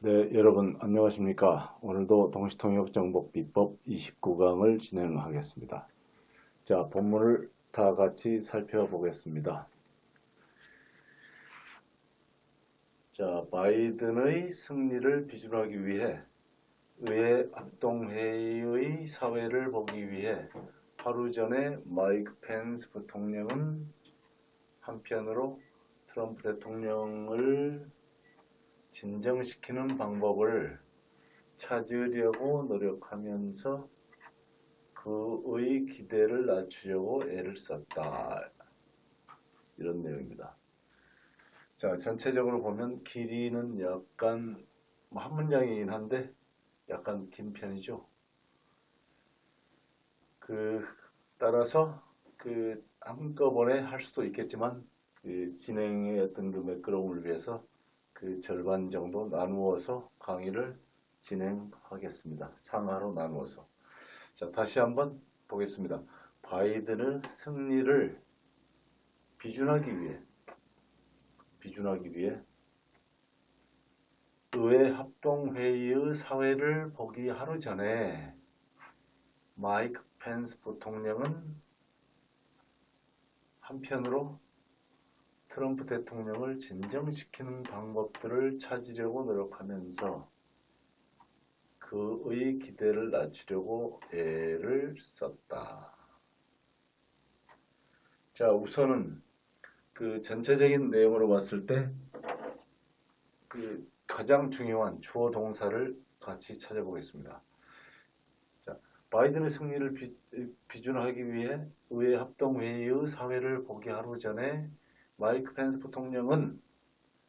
네, 여러분 안녕하십니까? 오늘도 동시통역정복비법 29강을 진행하겠습니다. 자, 본문을 다 같이 살펴보겠습니다. 자, 바이든의 승리를 비준하기 위해 의회 합동회의의 사회를 보기 위해 하루 전에 마이크 펜스 부통령은 한편으로 트럼프 대통령을 진정시키는 방법을 찾으려고 노력하면서 그의 기대를 낮추려고 애를 썼다. 이런 내용입니다. 자, 전체적으로 보면 길이는 약간 한 문장이긴 한데 약간 긴 편이죠. 따라서 한꺼번에 할 수도 있겠지만 진행의 어떤 매끄러움을 위해서 절반 정도 나누어서 강의를 진행하겠습니다. 상하로 나누어서. 자, 다시 한번 보겠습니다. 바이든의 승리를 비준하기 위해 의회 합동회의의 사회를 보기 하루 전에 마이크 펜스 부통령은 한편으로 트럼프 대통령을 진정시키는 방법들을 찾으려고 노력하면서 그의 기대를 낮추려고 애를 썼다. 자, 우선은 전체적인 내용으로 봤을 때 가장 중요한 주어 동사를 같이 찾아보겠습니다. 자, 바이든의 승리를 비준하기 위해 의회 합동회의의 사회를 보기 하루 전에 마이크 펜스 부통령은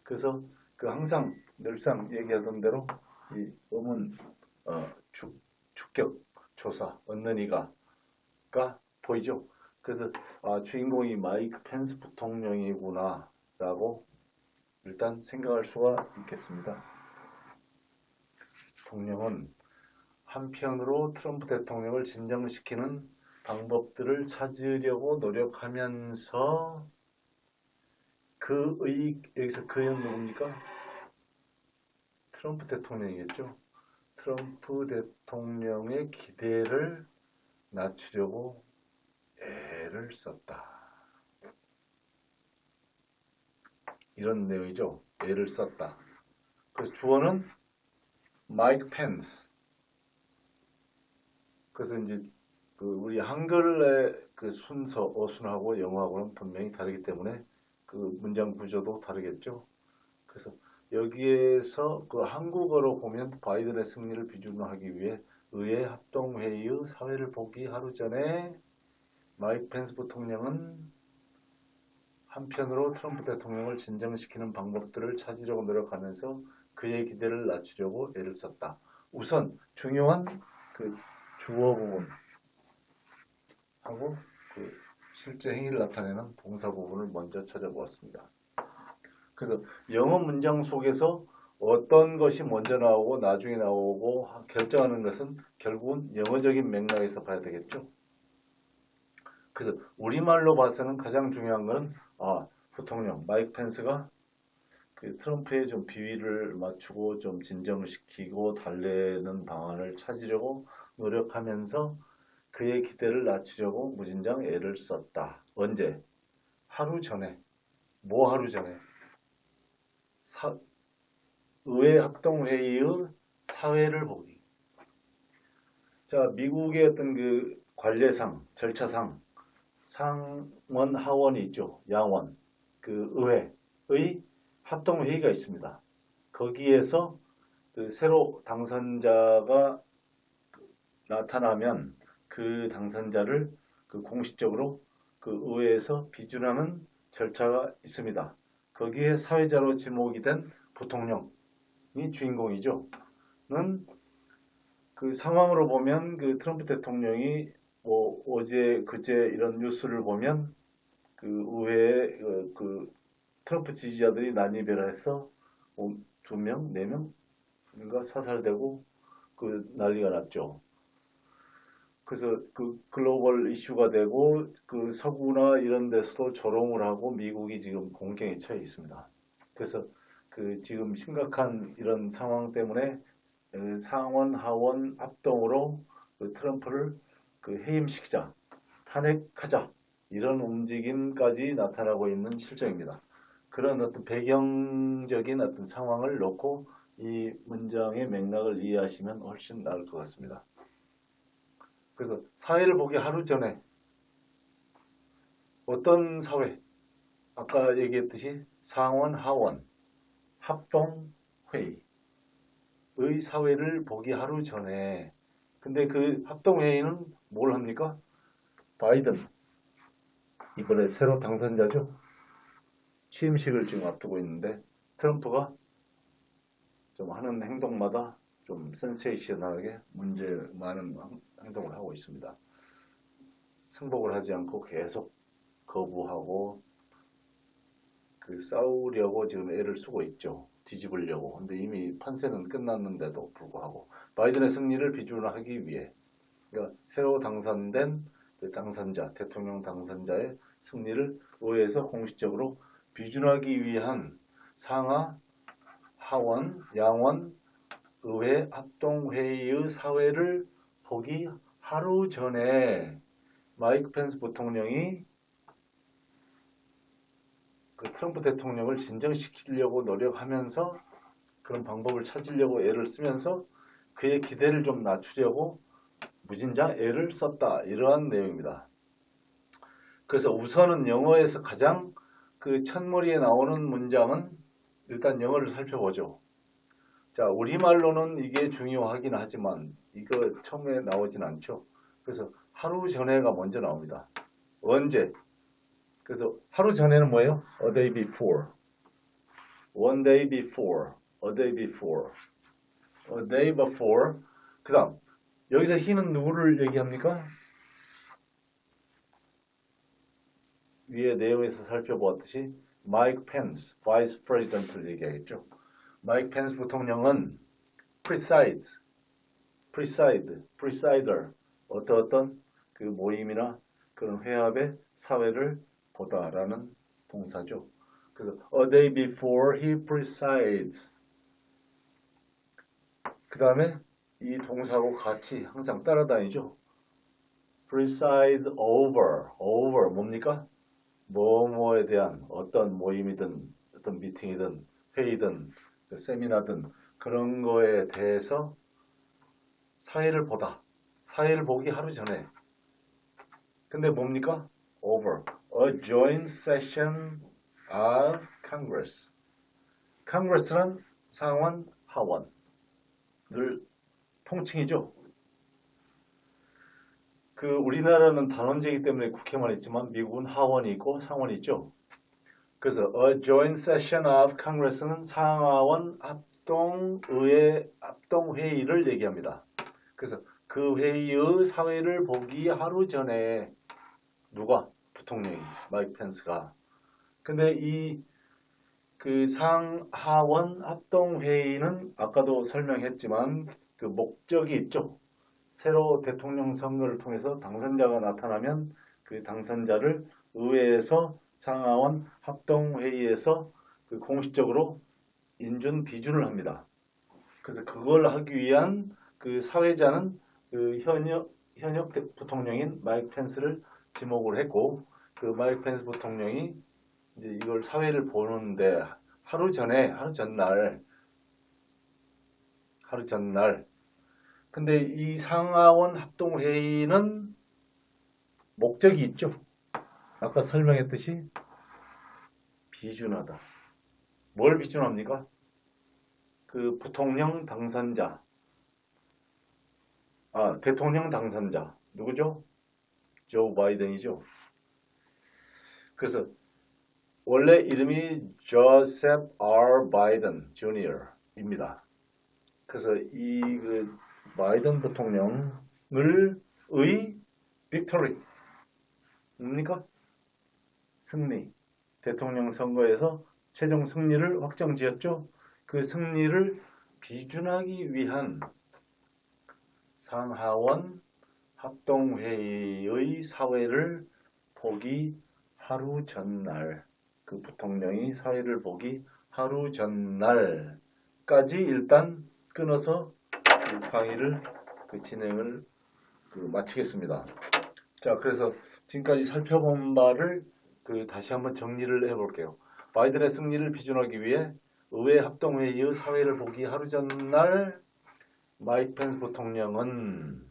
그래서 항상 늘상 얘기하던 대로 이 음은 주격 조사 얻는 이가가 보이죠. 그래서 주인공이 마이크 펜스 부통령이구나 라고 일단 생각할 수가 있겠습니다. 대통령은 한편으로 트럼프 대통령을 진정시키는 방법들을 찾으려고 노력하면서 여기서 그는 누굽니까? 트럼프 대통령이겠죠. 트럼프 대통령의 기대를 낮추려고 애를 썼다. 이런 내용이죠. 애를 썼다. 그래서 주어는 마이크 펜스. 그래서 이제 우리 한글의 순서, 어순하고 영어하고는 분명히 다르기 때문에 문장 구조도 다르겠죠. 그래서 여기에서 한국어로 보면 바이든의 승리를 비준하기 위해 의회 합동회의의 사회를 보기 하루 전에 마이크 펜스 부통령은 한편으로 트럼프 대통령을 진정시키는 방법들을 찾으려고 노력하면서 그의 기대를 낮추려고 애를 썼다. 우선 중요한 주어 부분하고 실제 행위를 나타내는 동사 부분을 먼저 찾아보았습니다. 그래서 영어 문장 속에서 어떤 것이 먼저 나오고 나중에 나오고 결정하는 것은 결국은 영어적인 맥락에서 봐야 되겠죠. 그래서 우리말로 봐서는 가장 중요한 것은 부통령 마이크 펜스가 트럼프의 좀 비위를 맞추고 좀 진정시키고 달래는 방안을 찾으려고 노력하면서 그의 기대를 낮추려고 무진장 애를 썼다. 언제? 하루 전에. 뭐 하루 전에? 의회 합동회의의 사회를 보기. 자, 미국의 어떤 관례상, 절차상, 상원, 하원이 있죠. 양원. 의회의 합동회의가 있습니다. 거기에서 새로 당선자가 나타나면 그 당선자를 공식적으로 의회에서 비준하는 절차가 있습니다. 거기에 사회자로 지목이 된 부통령이 주인공이죠. 는 상황으로 보면 트럼프 대통령이 뭐 어제 그제 이런 뉴스를 보면 의회에 트럼프 지지자들이 난입해서 2명, 4명인가 사살되고 난리가 났죠. 그래서 글로벌 이슈가 되고 서구나 이런 데서도 조롱을 하고 미국이 지금 공경에 처해 있습니다. 그래서 그 지금 심각한 이런 상황 때문에 상원 하원 합동으로 그 트럼프를 그 해임시키자, 탄핵하자 이런 움직임까지 나타나고 있는 실정입니다. 그런 어떤 배경적인 어떤 상황을 놓고 이 문장의 맥락을 이해하시면 훨씬 나을 것 같습니다. 그래서 사회를 보기 하루 전에 어떤 사회, 아까 얘기했듯이 상원, 하원, 합동회의의 사회를 보기 하루 전에 근데 그 합동회의는 뭘 합니까? 바이든, 이번에 새로 당선자죠. 취임식을 지금 앞두고 있는데 트럼프가 좀 하는 행동마다 좀 센세이셔널하게 문제 많은 행동을 하고 있습니다. 승복을 하지 않고 계속 거부하고 그 싸우려고 지금 애를 쓰고 있죠. 뒤집으려고. 근데 이미 판세는 끝났는데도 불구하고 바이든의 승리를 비준하기 위해 그러니까 새로 당선된 그 당선자, 대통령 당선자의 승리를 의회에서 공식적으로 비준하기 위한 상하, 하원, 양원, 의회 합동회의의 사회를 보기 하루 전에 마이크 펜스 부통령이 그 트럼프 대통령을 진정시키려고 노력하면서 그런 방법을 찾으려고 애를 쓰면서 그의 기대를 좀 낮추려고 무진장 애를 썼다. 이러한 내용입니다. 그래서 우선은 영어에서 가장 그 첫머리에 나오는 문장은 일단 영어를 살펴보죠. 자, 우리말로는 이게 중요하긴 하지만 이거 처음에 나오진 않죠. 그래서 하루 전에가 먼저 나옵니다. 언제? 그래서 하루 전에는 뭐예요? A day before. One day before. A day before. A day before. 그 다음 여기서 he는 누구를 얘기합니까? 위에 내용에서 살펴보았듯이 마이크 펜스, 바이스 프레지던트를 얘기하겠죠. 마이크 펜스 부통령은 presider, 어떤 그 모임이나 그런 회합의 사회를 보다라는 동사죠. 그래서 a day before he presides. 그 다음에 이 동사하고 같이 항상 따라다니죠. presides over 뭡니까? 뭐뭐에 대한 어떤 모임이든 어떤 미팅이든 회의든 세미나든 그런 거에 대해서 사회를 보다. 사회를 보기 하루 전에. 근데 뭡니까? Over. A joint session of Congress. Congress는 상원, 하원을 통칭이죠. 그 우리나라는 단원제이기 때문에 국회만 있지만 미국은 하원이 있고 상원이 있죠. 그래서 A joint session of Congress는 상하원 합동의회 합동회의를 얘기합니다. 그래서 그 회의의 사회를 보기 하루 전에 누가? 부통령이 마이크 펜스가. 근데 이 그 상하원 합동회의는 아까도 설명했지만 그 목적이 있죠. 새로 대통령 선거를 통해서 당선자가 나타나면 그 당선자를 의회에서 상하원 합동회의에서 그 공식적으로 인준 비준을 합니다. 그래서 그걸 하기 위한 그 사회자는 그 현역 부통령인 마이크 펜스를 지목을 했고 그 마이크 펜스 부통령이 이제 이걸 사회를 보는데 하루 전날 근데 이 상하원 합동회의는 목적이 있죠. 아까 설명했듯이 비준하다. 뭘 비준합니까? 그 부통령 당선자 대통령 당선자 누구죠? 조 바이든이죠. 그래서 원래 이름이 조셉 R. 바이든 주니어입니다. 그래서 이 그 바이든 부통령을 빅토리 뭡니까? 승리. 대통령 선거에서 최종 승리를 확정지었죠. 그 승리를 비준하기 위한 상하원 합동회의의 사회를 보기 하루 전날 그 부통령이 사회를 보기 하루 전날까지 일단 끊어서 그 강의를 진행을 마치겠습니다. 자, 그래서 지금까지 살펴본 바를 다시 한번 정리를 해볼게요. 바이든의 승리를 비준하기 위해 의회 합동회의의 사회를 보기 하루 전날 마이크 펜스 부통령은,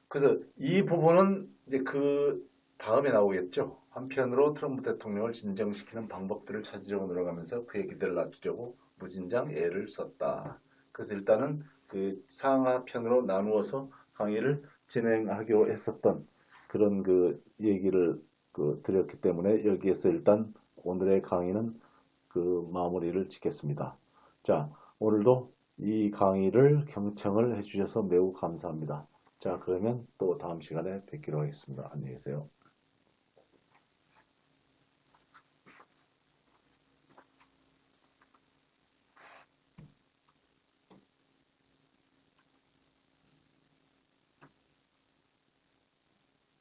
그래서 이 부분은 이제 그 다음에 나오겠죠. 한편으로 트럼프 대통령을 진정시키는 방법들을 찾으려고 노력하면서 그의 기대를 낮추려고 무진장 애를 썼다. 그래서 일단은 그 상하편으로 나누어서 강의를 진행하기로 했었던 그런 얘기를 드렸기 때문에 여기에서 일단 오늘의 강의는 마무리를 짓겠습니다. 자, 오늘도 이 강의를 경청을 해주셔서 매우 감사합니다. 자, 그러면 또 다음 시간에 뵙기로 하겠습니다. 안녕히 계세요.